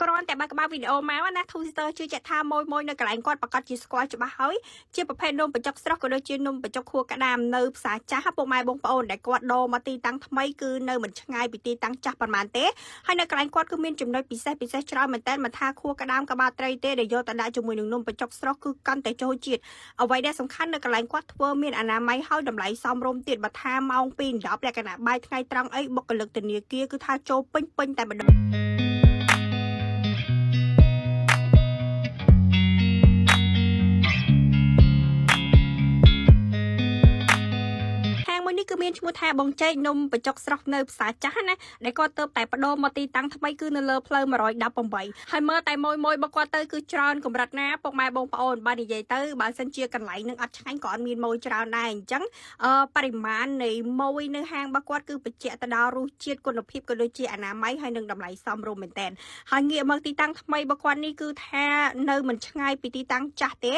គ្រាន់តែបើកក្បាលវីដេអូមកណា Twitter ជឿជាក់ថាមួយនៅកន្លែងគាត់ប្រកាសជាស្គាល់ច្បាស់ហើយជាប្រភេទនំបញ្ចុកស្រស់ក៏ដូចជានំបញ្ចុកខួរក្តាមនៅផ្សារចាស់ពុកម៉ែបងប្អូនដែលគាត់ដូរមកទីតាំងថ្មីគឺនៅមិនឆ្ងាយពីទីតាំងចាស់ប៉ុន្មានទេហើយនៅកន្លែងគាត់គឺមានចំណុចពិសេសច្រើនមែនតើមិនថាខួរក្តាមក្បាលត្រីទេដែលយកទៅដាក់ជាមួយនឹងនំបញ្ចុកស្រស់គឺកាន់តែចូលជាតិអ្វីដែលសំខាន់នៅកន្លែងគាត់ធ្វើមានអនាម័យហើយតម្លៃសមរម្យទៀតបើថាម៉ោង2 10លក្ខណៈបាយថ្ងៃត្រង់អីបុគ្គលិកធនាគារគឺថាចូលពេញតែម្ដងមួយនេះគឺមានឈ្មោះថាបងចេកនំបញ្ចុកស្រស់នៅផ្សារចាស់ណាដែលគាត់ទៅតែបដូរមកទីតាំងថ្មីគឺនៅលើផ្លូវ118ហើយមើលតែមួយបើគាត់ទៅគឺច្រើនកម្រិតណាពុកម៉ែបងប្អូនបើនិយាយទៅបើសិនជាកន្លែងនឹងអត់ឆ្ងាញ់ក៏អត់មានម៉ូយច្រើនដែរអញ្ចឹងបរិមាណនៃម៉ូយនៅហាងរបស់គាត់គឺបញ្ជាក់ទៅដល់រសជាតិគុណភាពក៏ដូចជាអនាម័យហើយនឹងតម្លៃសមរម្យមែនទែនហើយងាកមកទីតាំងថ្មីរបស់គាត់នេះគឺថានៅមិនឆ្ងាយពីទីតាំងចាស់ទេ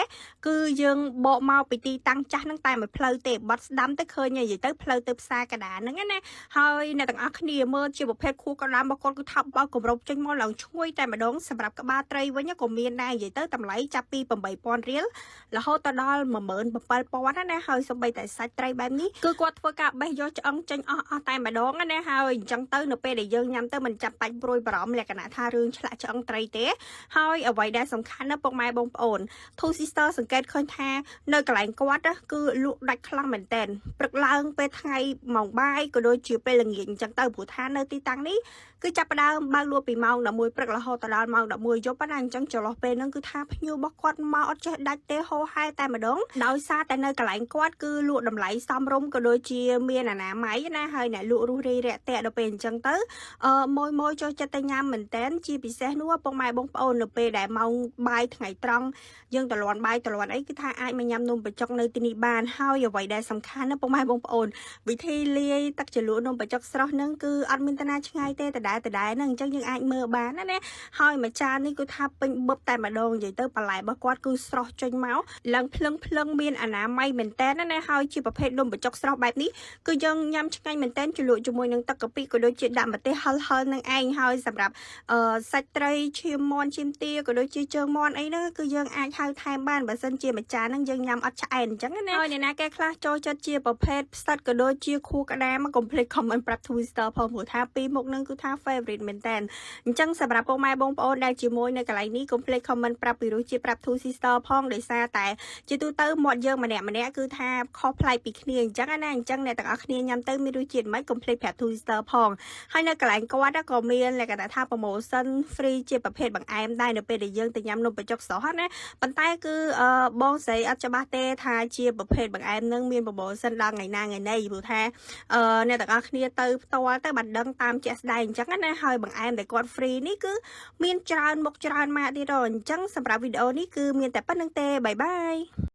គឺយើងបកមកពីទីតាំងចាស់ហ្នឹងតែមួយផ្លូវទេបាត់ស្ដាំទៅឃើញនិយាយទៅផ្លូវទៅផ្សារកដាហ្នឹងណាហើយអ្នកទាំងអស់គ្នាមើលជាប្រភេទខួរក្តាមរបស់គាត់គឺថាបើគម្របចេញមកឡើងឈ្ងុយតែម្ដងសម្រាប់ក្បាលត្រីវិញក៏មានដែរនិយាយទៅតម្លៃចាប់ពី 8,000 រៀលរហូតទៅដល់ 17,000 ណាហើយសូម្បីតែសាច់ត្រីបែបនេះគឺគាត់ធ្វើការបេះយកឆ្អឹងចេញអស់តែម្ដងណាហើយអញ្ចឹងទៅនៅពេលដែលយើងញ៉ាំទៅមិនចាំបាច់ព្រួយបារម្ភលក្ខណៈថារឿងឆ្លាក់ឆ្អឹងត្រីទេហើយអ្វីដែលសំខាន់ណាពុកម៉ែបងប្អូន Two Sister សង្កេតឃើញថានៅកន្លែងគាត់គឺលក់ដាច់ខ្លាំងមែនតើព្រឹកឡើងពេលថ្ងៃម៉ោងបាយក៏ដូចជាពេលល្ងាចអញ្ចឹងទៅព្រោះថានៅទីតាំងនេះគឺចាប់ផ្ដើមបើកលក់ពីម៉ោង11ព្រឹករហូតដល់ម៉ោង11យប់ណាអញ្ចឹងចន្លោះពេលហ្នឹងគឺថាភ្ញៀវរបស់គាត់មកអត់ចេះដាច់ទេហោហែតែម្ដងដោយសារតែនៅកន្លែងគាត់គឺលក់តម្លៃសមរម្យក៏ដូចជាមានអនាម័យណាហើយអ្នកលក់រស់រាយរាក់ទាក់ដល់ពេលអញ្ចឹងទៅមួយចូលចិត្តទៅញ៉ាំមែនតែនជាពិសេសនោះពុកម៉ែបងប្អូននៅពេលដែលម៉ោងបាយថ្ងៃត្រង់យើងតលាន់បាយតលាន់អីគឺថាអាចមកញ៉ាំនំបញ្ចុកនៅទីនេះបានហើយអ្វីដែលសំខាន់ណាពុកម៉ែបងប្អូនវិធីលាយទឹកជ្រលក់នំបញ្ចុកស្រស់ហ្នឹងគឺអត់មានតាណាឆ្ងាយទេដដែលហ្នឹងអញ្ចឹងយើងអាចមើលបានណាហើយមួយចាននេះគឺថាពេញបឹបតែម្ដងនិយាយទៅបន្លែរបស់គាត់គឺស្រស់ចេញមកឡើងភ្លឹងមានអនាម័យមែនតើណាហើយជាប្រភេទនំបញ្ចុកស្រស់បែបនេះគឺយើងញ៉ាំឆ្ងាញ់មែនតើជ្រលក់ជាមួយនឹងទឹកកាពិក៏ដូចជាដាក់ម្ទេសហឹលនឹងឯងហើយសម្រាប់សាច់ត្រីឈាមមាន់ឈាមទាក៏ដូចជាជើងមាន់អីហ្នឹងគឺយើងអាចហៅថែមបានបើសិនជាមួយចានហ្នឹងយើងញ៉ាំអត់ឆ្អែតអញ្ចឹងណាហើយអ្នកណាគេខ្លះចូលចិត្តជាប្រភេទផ្សិតក៏ដូចជាខួរក្តាមកុំភ្លេច comment ប្រាប់ Twitter ផងព្រោះថាពីរមុខហ្នឹងគឺថា favorite មែនតើអញ្ចឹងសម្រាប់ពុកម៉ែបងប្អូនដែលជាមួយនៅកន្លែងនេះកុំភ្លេច comment ប្រាប់ពីរសជាតិប្រាប់ Two Sister ផងដោយសារតែជាទូទៅមាត់យើងម្នាក់គឺថាខុសប្លែកពីគ្នាអញ្ចឹងណាអញ្ចឹងអ្នកទាំងអស់គ្នាញ៉ាំទៅមានរសជាតិមិនកុំភ្លេចប្រាប់ Two Sister ផងហើយនៅកន្លែងគាត់ក៏មានលក្ខណៈថា promotion free ជាប្រភេទបង្អែមដែរនៅពេលដែលយើងទៅញ៉ាំនំបញ្ចុកស្រស់ណាប៉ុន្តែគឺបងស្រីអត់ច្បាស់ទេថាជាប្រភេទបង្អែមនឹងមាន promotion ដល់ថ្ងៃណាថ្ងៃណីព្រោះថាអ្នកទាំងអស់គ្នាទៅផ្ទាល់ទៅបានដឹងតាមជាក់ស្ដែងអញ្ចឹងណាហើយបង្អែមដែលគាត់ free នេះគឺមានច្រើនមុខច្រើនម៉ាកទៀតអញ្ចឹងសម្រាប់វីដេអូនេះគឺមានតែប៉ុណ្្នឹងទេបាយបាយ